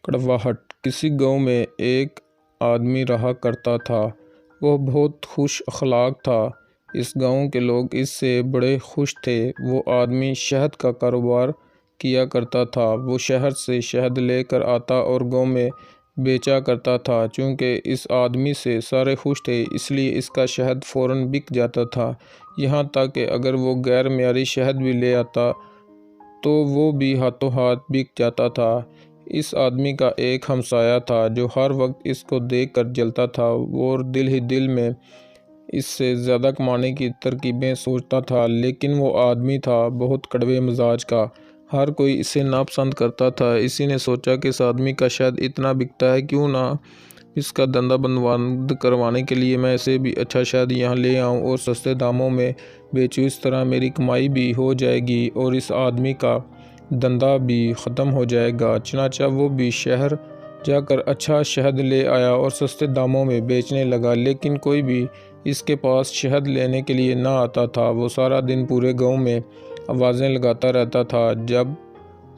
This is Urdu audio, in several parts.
کڑواہٹ۔ کسی گاؤں میں ایک آدمی رہا کرتا تھا۔ وہ بہت خوش اخلاق تھا۔ اس گاؤں کے لوگ اس سے بڑے خوش تھے۔ وہ آدمی شہد کا کاروبار کیا کرتا تھا۔ وہ شہر سے شہد لے کر آتا اور گاؤں میں بیچا کرتا تھا۔ چونکہ اس آدمی سے سارے خوش تھے، اس لیے اس کا شہد فوراً بک جاتا تھا۔ یہاں تک کہ اگر وہ غیر معیاری شہد بھی لے آتا تو وہ بھی ہاتھوں ہاتھ بک جاتا تھا۔ اس آدمی کا ایک ہمسایہ تھا جو ہر وقت اس کو دیکھ کر جلتا تھا اور دل ہی دل میں اس سے زیادہ کمانے کی ترکیبیں سوچتا تھا، لیکن وہ آدمی تھا بہت کڑوے مزاج کا۔ ہر کوئی اسے ناپسند کرتا تھا۔ اسی نے سوچا کہ اس آدمی کا شہد اتنا بکتا ہے، کیوں نہ اس کا دھندا بند کروانے کے لیے میں اسے بھی اچھا شہد یہاں لے آؤں اور سستے داموں میں بیچوں۔ اس طرح میری کمائی بھی ہو جائے گی اور اس آدمی کا دھندا بھی ختم ہو جائے گا۔ چنانچہ وہ بھی شہر جا کر اچھا شہد لے آیا اور سستے داموں میں بیچنے لگا، لیکن کوئی بھی اس کے پاس شہد لینے کے لیے نہ آتا تھا۔ وہ سارا دن پورے گاؤں میں آوازیں لگاتا رہتا تھا، جب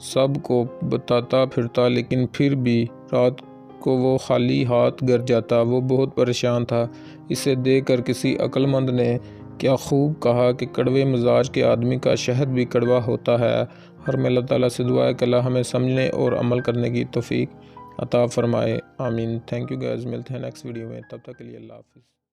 سب کو بتاتا پھرتا، لیکن پھر بھی رات کو وہ خالی ہاتھ گھر جاتا۔ وہ بہت پریشان تھا۔ اسے دیکھ کر کسی عقل مند نے کیا خوب کہا کہ کڑوے مزاج کے آدمی کا شہد بھی کڑوا ہوتا ہے۔ ہر میں اللہ تعالیٰ سے دعا ہے کہ اللہ ہمیں سمجھنے اور عمل کرنے کی توفیق عطا فرمائے، آمین۔ تھینک یو گائز، ملتے ہیں نیکسٹ ویڈیو میں، تب تک کے لیے اللہ حافظ۔